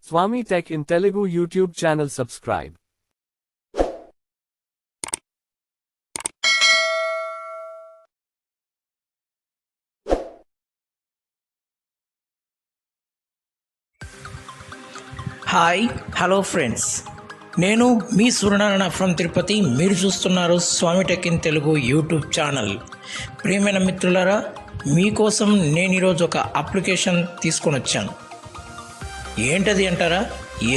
Swami Tech in Telugu YouTube channel subscribe. Hi hello friends, నేను మీ Suryanarayana from Tirupati. మీరు చూస్తున్నారు Swami Tech in Telugu YouTube channel. ప్రియమైన మిత్రులారా, మీకోసం నేను ఈరోజు ఒక అప్లికేషన్ తీసుకొని వచ్చాను. ఏంటది అంటారా?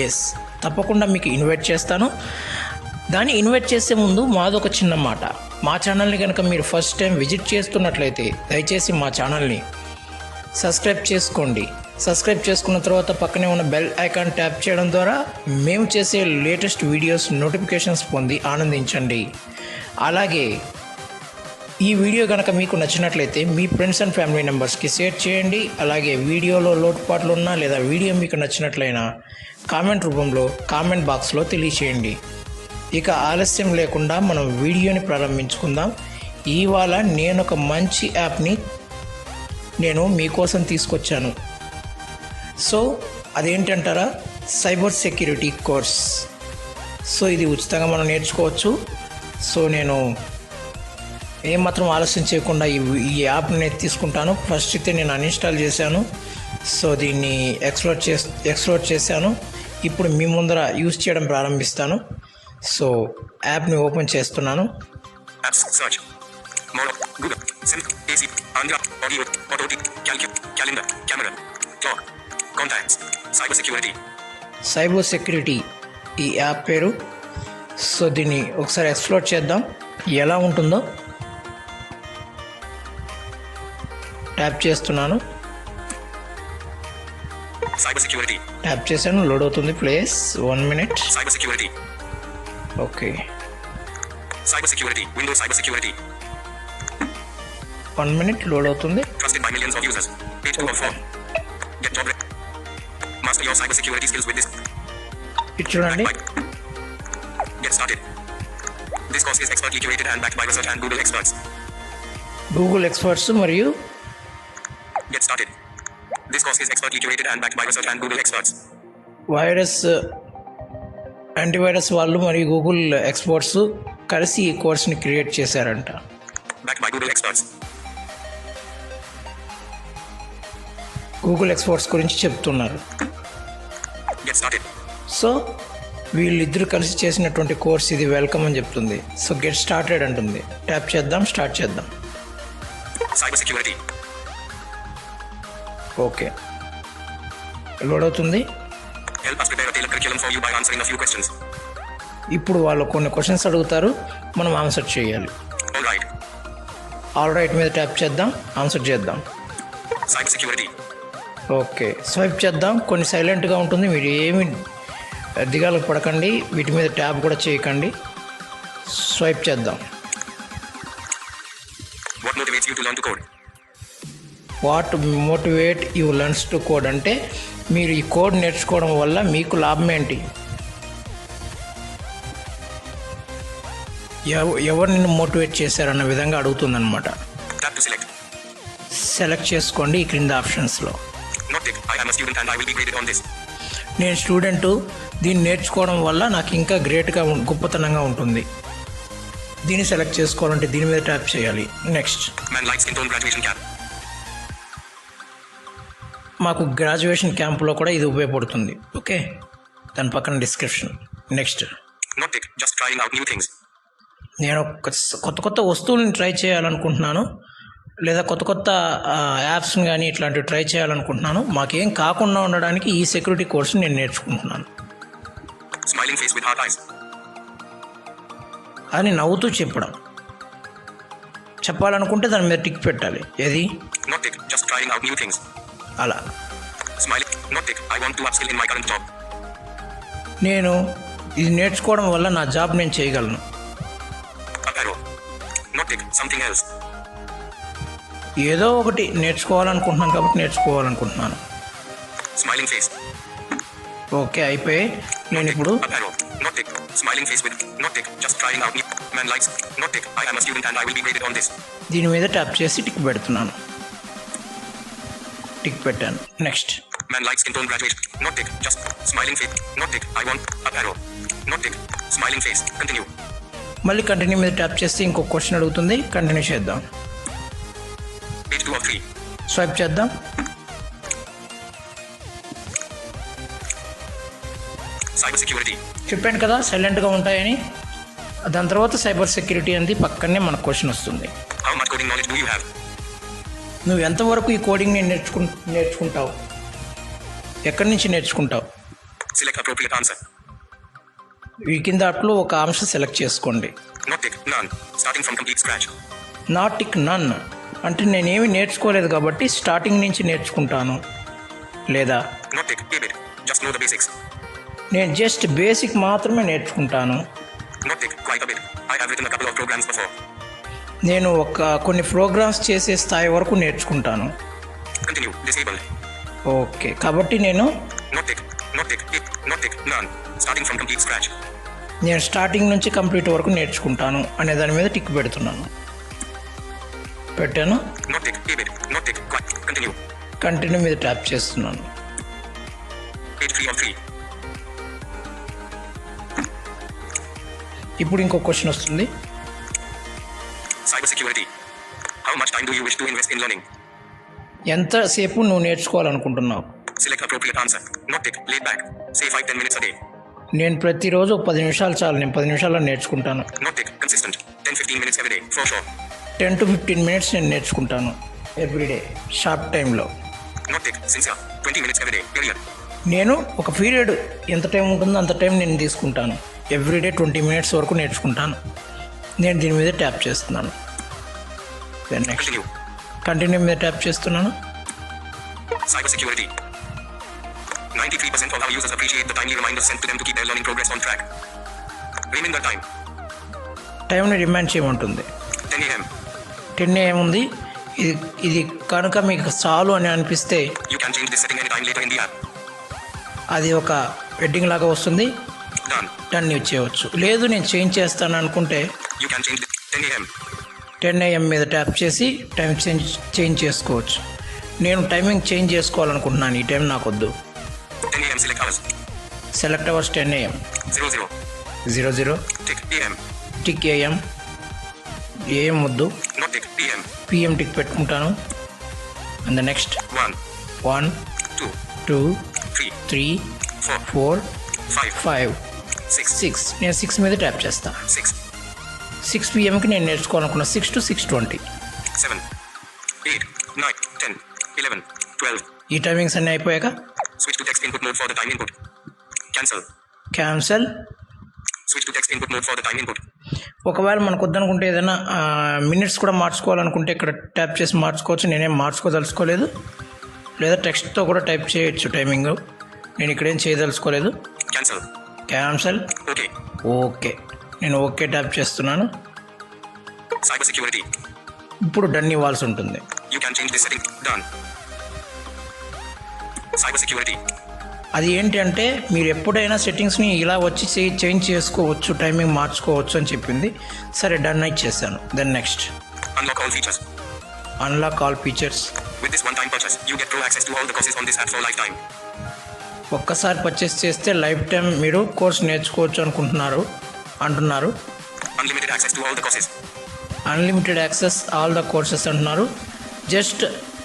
ఎస్, తప్పకుండా మీకు ఇన్వైట్ చేస్తాను. దాన్ని ఇన్వైట్ చేసే ముందు మాదొక చిన్న మాట. మా ఛానల్ని కనుక మీరు ఫస్ట్ టైం విజిట్ చేస్తున్నట్లయితే దయచేసి మా ఛానల్ని సబ్స్క్రైబ్ చేసుకోండి. సబ్స్క్రైబ్ చేసుకున్న తర్వాత పక్కనే ఉన్న బెల్ ఐకాన్ ట్యాప్ చేయడం ద్వారా మేము చేసే లేటెస్ట్ వీడియోస్ నోటిఫికేషన్స్ పొంది ఆనందించండి. అలాగే ఈ వీడియో కనుక మీకు నచ్చినట్లయితే మీ ఫ్రెండ్స్ అండ్ ఫ్యామిలీ మెంబర్స్కి షేర్ చేయండి. అలాగే వీడియోలో లోటుపాట్లు ఉన్నా లేదా వీడియో మీకు నచ్చినట్లయినా కామెంట్ రూపంలో కామెంట్ బాక్స్లో తెలియచేయండి. ఇక ఆలస్యం లేకుండా మనం వీడియోని ప్రారంభించుకుందాం. ఇవాళ నేను ఒక మంచి యాప్ని మీకోసం తీసుకొచ్చాను. సో అదేంటంటారా? Cyber security course. సో ఇది ఉచితంగా మనం నేర్చుకోవచ్చు. సో నేను ఏమాత్రం ఆలస్యం చేయకుండా ఈ యాప్ని తీసుకుంటాను. ఫస్ట్ అయితే నేను అన్ఇన్స్టాల్ చేశాను. సో దీన్ని ఎక్స్ప్లోర్ చేశాను. ఇప్పుడు మీ ముందర యూజ్ చేయడం ప్రారంభిస్తాను. సో యాప్ని ఓపెన్ చేస్తున్నాను. సైబర్ సెక్యూరిటీ ఈ యాప్ పేరు. సో దీన్ని ఒకసారి ఎక్స్ప్లోర్ చేద్దాం ఎలా ఉంటుందో. ట్యాప్ చేస్తున్నాను. ట్యాప్ చేశాను. లోడ్ అవుతుంది. Place 1 minute. Okay, 1 minute load అవుతుంది. ఇది చూడండి. గూగుల్ ఎక్స్పర్ట్స్ మరియు వైరస్ యాంటీవైరస్ వాళ్ళు మరియు గూగుల్ ఎక్స్పర్ట్స్ కలిసి ఈ కోర్స్ని క్రియేట్ చేశారంట. గూగుల్ ఎక్స్పర్ట్స్ గురించి చెప్తున్నారు. సో వీళ్ళిద్దరు కలిసి చేసినటువంటి కోర్స్ ఇది. వెల్కమ్ అని చెప్తుంది. సో గెట్ స్టార్టెడ్ అంటుంది. ట్యాప్ చేద్దాం. స్టార్ట్ చేద్దాం. ఓకే, లోడ్ అవుతుంది. ఇప్పుడు వాళ్ళు కొన్ని క్వశ్చన్స్ అడుగుతారు, మనం ఆన్సర్ చేయాలి. ఆల్ రైట్ మీద ట్యాప్ చేద్దాం. ఆన్సర్ చేద్దాం. ఓకే, స్వైప్ చేద్దాం. కొన్ని సైలెంట్గా ఉంటుంది. మీరు ఏమి దిగాలకు పడకండి. వీటి మీద ట్యాప్ కూడా చేయకండి. స్వైప్ చేద్దాం. What motivate you learns to code అంటే మీరు ఈ కోడ్ నేర్చుకోవడం వల్ల మీకు లాభం ఏంటి? ఎవరు నిన్ను మోటివేట్ చేశారన్న విధంగా అడుగుతుందన్నమాట. సెలెక్ట్ చేసుకోండి ఈ క్రింద ఆప్షన్స్లో. నేను స్టూడెంటు, దీన్ని నేర్చుకోవడం వల్ల నాకు ఇంకా గ్రేట్గా గొప్పతనంగా ఉంటుంది. దీన్ని సెలెక్ట్ చేసుకోవాలంటే దీని మీద ట్యాప్ చేయాలి. నెక్స్ట్. మాకు గ్రాడ్యుయేషన్ క్యాంపులో కూడా ఇది ఉపయోగపడుతుంది. ఓకే, దాని పక్కన డిస్క్రిప్షన్. నెక్స్ట్. నేను కొత్త కొత్త వస్తువులను ట్రై చేయాలనుకుంటున్నాను, లేదా కొత్త కొత్త యాప్స్ని కానీ ఇట్లాంటివి ట్రై చేయాలనుకుంటున్నాను. మాకేం కాకుండా ఉండడానికి ఈ సెక్యూరిటీ కోర్సుని నేను నేర్చుకుంటున్నాను అని నవ్వుతూ చెప్పాలనుకుంటే దాని మీద టిక్ పెట్టాలి. ఏది? అలా. నేను ఇది నేర్చుకోవడం వల్ల నా జాబ్ నేను చేయగలను. ఏదో ఒకటి నేర్చుకోవాలనుకుంటున్నాను కాబట్టి నేర్చుకోవాలనుకుంటున్నాను. ఓకే, అయిపోయి నేను ఇప్పుడు దీని మీద ట్యాప్ చేసి టిక్ పెడుతున్నాను. టిక్ పెట్టాను. Next. man like skin tone graduate. Not tick. Just smiling face. Not tick. I want up arrow. Not tick. Smiling face. Continue. మళ్ళీ కంటిన్యూ మీద ట్యాప్ చేస్తే ఇంకో క్వశ్చన్ అడుగుతుంది. కంటిన్యూ చేద్దాం. Page 2 of 3. స్వైప్ చేద్దాం. Cyber security. చెప్పాను కదా సైలెంట్గా ఉంటాయని. దాని తర్వాత సైబర్ సెక్యూరిటీ అనేది పక్కనే మనకు క్వశ్చన్ వస్తుంది. How much coding knowledge do you have? నువ్వు ఎంతవరకు ఈ కోడింగ్ని నేర్చుకుంటావు, ఎక్కడి నుంచి నేర్చుకుంటావు? Select appropriate answer. ఈ కింద అట్లో ఒక ఆప్షన్ సెలెక్ట్ చేసుకోండి. Not tick. None. Starting from complete scratch. Not tick none అంటే నేనేమి నేర్చుకోలేదు కాబట్టి స్టార్టింగ్ నుంచి నేర్చుకుంటాను. లేదా Not tick. A bit. Just know the basics. నేను జస్ట్ బేసిక్ మాత్రమే నేర్చుకుంటాను. Not tick. Quite a bit. I have written a couple of programs before. నేను కొన్ని ప్రోగ్రామ్స్ చేసే స్థాయి వరకు నేర్చుకుంటాను. Continue. Disabled. ఓకే, కాబట్టి నేను Not tick. Not tick. Not tick. None. Starting from complete scratch. Starting నుంచి కంప్లీట్ వరకు నేర్చుకుంటాను అనే దాని మీద టిక్ పెడుతున్నాను. పెట్టాను. Not tick. A bit. Not tick. Quite. Continue. Continue మీద ట్యాప్ చేస్తున్నాను. Page 3 of 3. ఇప్పుడు ఇంకో క్వశ్చన్ వస్తుంది. Cyber security. How much time do you wish to invest in learning? ఎంతసేపు నువ్వు నేర్చుకోవాలనుకుంటున్నావు? Select appropriate answer. Not tick. Laid back. Say 5-10 minutes a day. నేను ప్రతిరోజు 10 నిమిషాలు చాలు, నేను 10 నిమిషాల్లో నేర్చుకుంటాను. Not tick. Consistent. 10-15 minutes every day. For sure. 10 to 15 minutes నేను నేర్చుకుంటాను ఎవ్రీడే షార్ట్ టైంలో. Not tick. Sincere. 20 minutes every day. Period. నేను ఒక పీరియడ్ ఎంత టైం ఉంటుందో అంత టైం నేను తీసుకుంటాను. ఎవ్రీడే 20 minutes వరకు నేర్చుకుంటాను. నేను దీని మీద ట్యాప్ చేస్తున్నాను. Then next Continue. కంటిన్యూ మీద ట్యాప్ చేస్తున్నాను. Cyber security. 93% of our users appreciate the timely reminders sent to them to keep their learning progress on track. Reminder time. టైంని రిమైండ్ చేయమంటుంది. 10 a.m. 10 AM ఉంది. ఇది కనుక మీకు చాలు అని అనిపిస్తే You can change this setting anytime later in the app. అది ఒక వెడ్డింగ్ లాగా వస్తుంది. Done. టర్న్ ఇచ్చేయవచ్చు. లేదు నేను చేంజ్ చేస్తాను అనుకుంటే You can change this. 10 a.m. 10 AM మీద ట్యాప్ చేసి టైం చేంజ్ చేసుకోవచ్చు. నేను టైమింగ్ చేంజ్ చేసుకోవాలనుకుంటున్నాను. ఈ టైం నాకు వద్దు. 10 a.m. Select hours. Select hours 10 AM. 00. 00 Tick a.m. Tick AM. AM వద్దు. Not tick. p.m. PM tick పెట్టుకుంటాను. అండ్ నెక్స్ట్ 1, 1 2, 2 3, 3 4, 4 5, 5 6, 6 నేను 6 మీద ట్యాప్ చేస్తా. 6, 6 PMకి నేను నేర్చుకోవాలనుకున్నా. 6 to 6:20 7, 8, 9, 10, 11, 12. ఈ టైమింగ్స్ అన్నీ అయిపోయాక Switch to text input mode for the time input. Cancel. Cancel. Switch to text input mode for the time input. ఒకవేళ మనకు వద్దనుకుంటే ఏదైనా మినిట్స్ కూడా మార్చుకోవాలనుకుంటే ఇక్కడ ట్యాప్ చేసి మార్చుకోవచ్చు. నేనేం మార్చుకోదలుచుకోలేదు. లేదా టెక్స్ట్తో కూడా టైప్ చేయొచ్చు టైమింగ్. నేను ఇక్కడేం చేయదలుచుకోలేదు. Cancel. క్యాన్సల్. Okay. ఓకే, నేను ఓకే ట్యాప్ చేస్తున్నాను. Cyber security. ఇప్పుడు డన్ ఇవ్వాల్సి ఉంటుంది. You can change this setting. Done. Cyber security. అది ఏంటి అంటే మీరు ఎప్పుడైనా సెట్టింగ్స్ని ఇలా వచ్చి చేంజ్ చేసుకోవచ్చు, టైమింగ్ మార్చుకోవచ్చు అని చెప్పింది. సరే డన్ ఇచ్చేసాను. Then next Unlock all features. Unlock all features. With this one-time purchase, you get pro access to all the courses on this app for lifetime. ఒక్కసారి పర్చేస్ చేస్తే లైఫ్ టైం మీరు course నేర్చుకోవచ్చు అంటున్నారు. Unlimited access to all the courses. Unlimited access all the courses అంటున్నారు. Just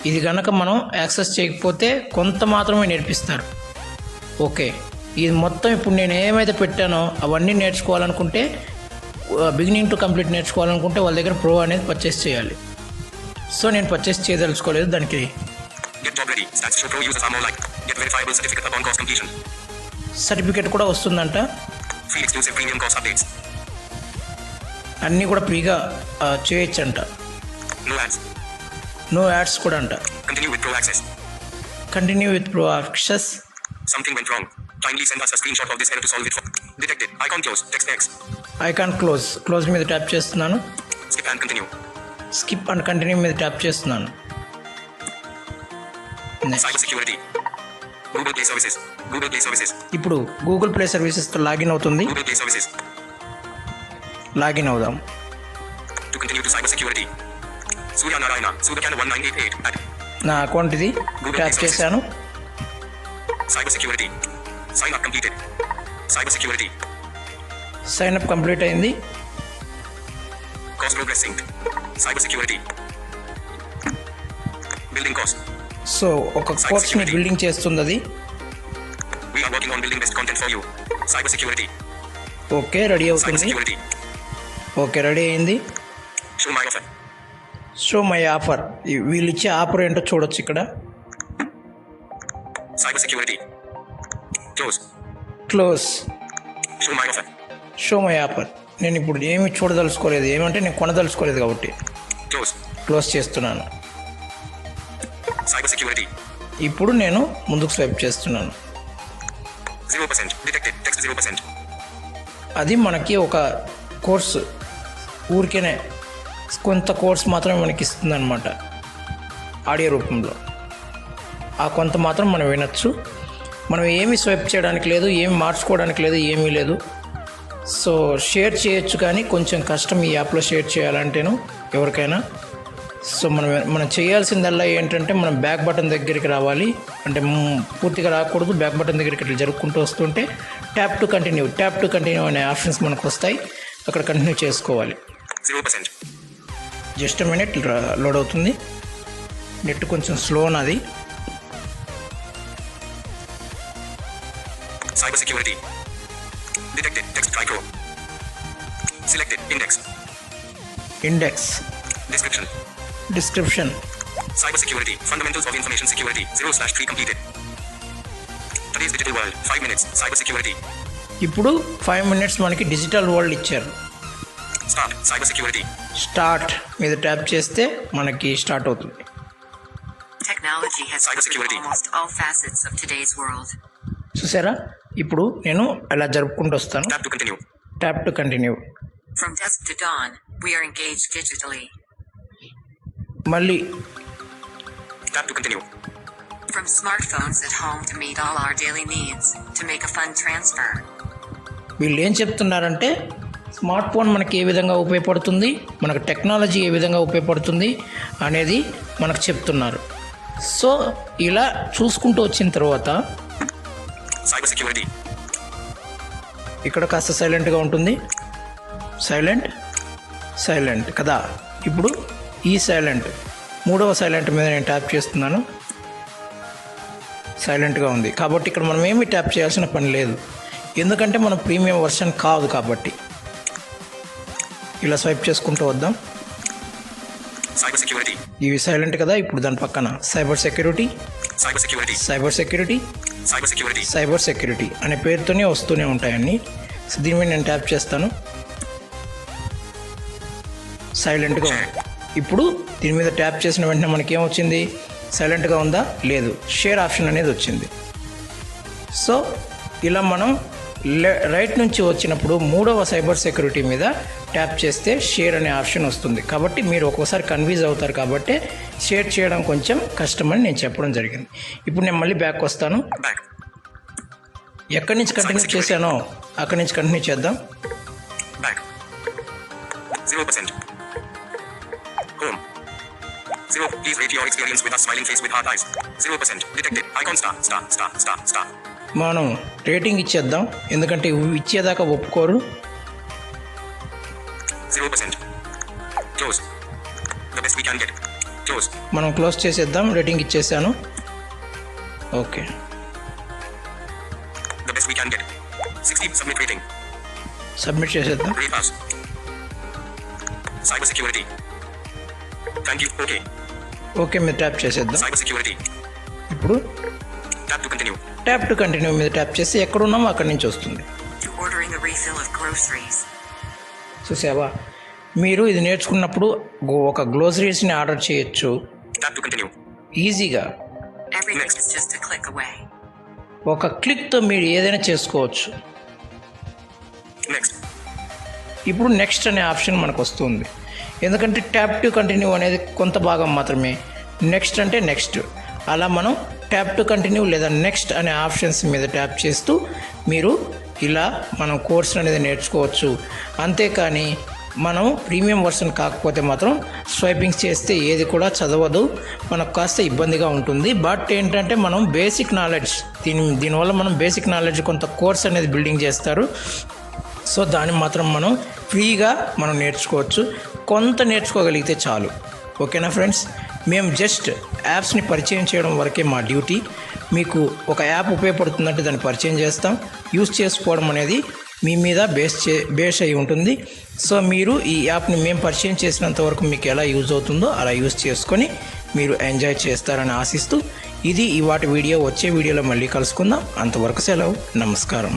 ఇది కనుక మనం access చేయకపోతే కొంత మాత్రమే నేర్పిస్తారు. ఓకే, ఇది మొత్తం ఇప్పుడు నేను ఏమైతే పెట్టానో అవన్నీ నేర్చుకోవాలనుకుంటే, బిగినింగ్ టు కంప్లీట్ నేర్చుకోవాలనుకుంటే వాళ్ళ దగ్గర ప్రో అనేది పర్చేస్ చేయాలి. సో నేను పర్చేస్ చేయదలుచుకోలేదు. దానికి Get job ready. Stats show pro users are more like. Get verifiable certificate upon course completion. Certificate కూడా వస్తుందంట. Free exclusive premium course updates. అన్నీ కూడా ఫ్రీగా చేయొచ్చంట. No ads. నో యాడ్స్ కూడా అంట. Continue with pro access. Continue with pro access. Something went wrong. Kindly send us a screenshot of this error to solve it. Detected. Icon close. Text X. Icon close మీద tap చేస్తున్నాను. Skip and continue. Skip and continue మీద tap చేస్తున్నాను. Cyber security. Google Play services. Google Play services. ఇప్పుడు Google play సర్వీసెస్తో login అవుతుంది. Google Play services. Login అవుదాం. To continue to cyber security. Surya Narayana. Sudakana 1988. నా account ఇది tap చేశాను. Cybersecurity. Sign up completed. Cybersecurity. Sign up complete అయింది. Cost progress synced. Cybersecurity. Building cost. So ఒక కోర్స్ని building చేస్తుంది అది. We are working on building best content for you. Cybersecurity. Okay, ready అవుతుంది. Cybersecurity. Okay, ready అయింది. Show my offer. Show my offer. వీళ్ళు ఇచ్చే offer ఏంటో చూడొచ్చు ఇక్కడ. Cybersecurity. Close. Close. Show my offer. Show my offer. నేను ఇప్పుడు ఏమి చూడదలుచుకోలేదు, ఏమంటే నేను కొనదలుచుకోలేదు కాబట్టి Close. క్లోజ్ చేస్తున్నాను. Cybersecurity. ఇప్పుడు నేను ముందుకు స్వైప్ చేస్తున్నాను. 0% detected. Text 0%. అది మనకి ఒక కోర్సు, ఊరికేనే కొంత కోర్స్ మాత్రమే మనకి ఇస్తుంది అనమాట ఆడియో రూపంలో. ఆ కొంత మాత్రం మనం వినొచ్చు. మనం ఏమీ స్వైప్ చేయడానికి లేదు, ఏమి మార్చుకోవడానికి లేదు, ఏమీ లేదు. సో షేర్ చేయొచ్చు, కానీ కొంచెం కష్టం ఈ యాప్లో షేర్ చేయాలంటేను ఎవరికైనా. సో మనం చేయాల్సిందల్లా ఏంటంటే మనం బ్యాక్ బటన్ దగ్గరికి రావాలి. అంటే పూర్తిగా రాకూడదు, బ్యాక్ బటన్ దగ్గరికి ఇట్లా జరుపుకుంటూ వస్తుంటే ట్యాప్ టు కంటిన్యూ అనే ఆప్షన్స్ మనకు వస్తాయి. అక్కడ కంటిన్యూ చేసుకోవాలి. 0%. జస్ట్ మినిట్ లోడ్ అవుతుంది. నెట్ కొంచెం స్లో ఉన్నది. Cybersecurity. Detected. Text micro. Selected. Index. Description. Cybersecurity. Fundamentals of information security. 0/3 completed. Today's digital world. 5 minutes. Cybersecurity. ఇప్పుడు 5 minutes మనకి డిజిటల్ వరల్డ్ ఇచ్చారు. Start. Cybersecurity. స్టార్ట్ మీద ట్యాప్ చేస్తే మనకి స్టార్ట్ అవుతుంది. Technology has covered almost all facets of today's world. చూసారా, ఇప్పుడు నేను అలా జరుపుకుంటూ వస్తాను. Tap to continue. Tap to continue. From dusk to dawn, we are engaged digitally. మళ్ళీ Tap to continue. From smartphones at home to meet all our daily needs, to make a fund transfer. వీళ్ళు ఏం చెప్తున్నారంటే smart phone మనకి ఏ విధంగా ఉపయోగపడుతుంది, మనకు technology ఏ విధంగా ఉపయోగపడుతుంది అనేది మనకు చెప్తున్నారు. సో ఇలా చూసుకుంటూ వచ్చిన తర్వాత Cybersecurity. ఇక్కడ కాస్త సైలెంట్గా ఉంటుంది. సైలెంట్ కదా. ఇప్పుడు ఈ సైలెంట్, మూడవ సైలెంట్ మీద నేను ట్యాప్ చేస్తున్నాను. సైలెంట్గా ఉంది కాబట్టి ఇక్కడ మనం ఏమీ ట్యాప్ చేయాల్సిన పని లేదు, ఎందుకంటే మనం ప్రీమియం వర్షన్ కాదు కాబట్టి. ఇలా స్వైప్ చేసుకుంటూ వద్దాం. Cybersecurity. ఇవి సైలెంట్ కదా. ఇప్పుడు దాని పక్కన సైబర్ సెక్యూరిటీ అనే పేరుతోనే వస్తూనే ఉంటాయన్నీ. సో దీని మీద నేను ట్యాప్ చేస్తాను. సైలెంట్గా ఉంది. ఇప్పుడు దీని మీద ట్యాప్ చేసిన వెంటనే మనకి ఏమొచ్చింది, సైలెంట్గా ఉందా లేదు, షేర్ ఆప్షన్ అనేది వచ్చింది. సో ఇలా మనం రైట్ నుంచి వచ్చినప్పుడు మూడవ సైబర్ సెక్యూరిటీ మీద ట్యాప్ చేస్తే షేర్ అనే ఆప్షన్ వస్తుంది. కాబట్టి మీరు ఒక్కోసారి కన్ఫ్యూజ్ అవుతారు, కాబట్టి షేర్ చేయడం కొంచెం కష్టమని నేను చెప్పడం జరిగింది. ఇప్పుడు నేను మళ్ళీ బ్యాక్ వస్తాను. ఎక్కడి నుంచి కంటిన్యూ చేశానో అక్కడి నుంచి కంటిన్యూ చేద్దాం. 0%. Home. 0. Please rate your experience with us. Smiling face with heart eyes. 0%. Detected. Icon star. మనం రేటింగ్ ఇచ్చేద్దాం, ఎందుకంటే ఇచ్చేదాకా ఒప్పుకోరు. 0%. Close. The best we can get. Close. మనం క్లోజ్ చేసేద్దాం. రేటింగ్ ఇచ్చేసాను. Okay. The best we can get. 60. Submit rating. Submit చేసేద్దాం. Rate us. Cybersecurity. Thank you. Okay. Okay మీద tap చేసేద్దాం. Cybersecurity. ఇప్పుడు Tap to continue. Tap to continue మీద tap చేస్తే ఎక్కడున్నామో అక్కడి నుంచి వస్తుంది. Ordering a refill of groceries. చూసావా, మీరు ఇది నేర్చుకున్నప్పుడు ఒక గ్రోసరీస్ని ఆర్డర్ చేయొచ్చు Tap to continue. ఈజీగా. Everything is just a click away. ఒక క్లిక్తో మీరు ఏదైనా చేసుకోవచ్చు. Next. ఇప్పుడు నెక్స్ట్ అనే ఆప్షన్ మనకు వస్తుంది, ఎందుకంటే ట్యాప్ టు కంటిన్యూ అనేది కొంత భాగం మాత్రమే. నెక్స్ట్ అంటే నెక్స్ట్. అలా మనం ట్యాప్ టు కంటిన్యూ లేదా నెక్స్ట్ అనే ఆప్షన్స్ మీద ట్యాప్ చేస్తూ మీరు ఇలా మనం కోర్స్ అనేది నేర్చుకోవచ్చు. అంతేకాని మనం ప్రీమియం వర్షన్ కాకపోతే మాత్రం స్వైపింగ్స్ చేస్తే ఏది కూడా చదవదు, మనకు కాస్త ఇబ్బందిగా ఉంటుంది. బట్ ఏంటంటే మనం బేసిక్ నాలెడ్జ్ దీనివల్ల మనం బేసిక్ నాలెడ్జ్ కొంత కోర్స్ అనేది బిల్డింగ్ చేస్తారు. సో దాన్ని మాత్రం మనం ఫ్రీగా మనం నేర్చుకోవచ్చు, కొంత నేర్చుకోగలిగితే చాలు. ఓకేనా ఫ్రెండ్స్, మేము జస్ట్ యాప్స్ని పరిచయం చేయడం వరకే మా డ్యూటీ. మీకు ఒక యాప్ ఉపయోగపడుతుందంటే దాన్ని పరిచయం చేస్తాం, యూస్ చేసుకోవడం అనేది మీ మీద బేస్ అయి ఉంటుంది. సో మీరు ఈ యాప్ని మేము పరిచయం చేసినంత వరకు మీకు ఎలా యూజ్ అవుతుందో అలా యూజ్ చేసుకొని మీరు ఎంజాయ్ చేస్తారని ఆశిస్తూ ఇది ఇవాటి వీడియో. వచ్చే వీడియోలో మళ్ళీ కలుసుకుందాం. అంతవరకు సెలవు, నమస్కారం.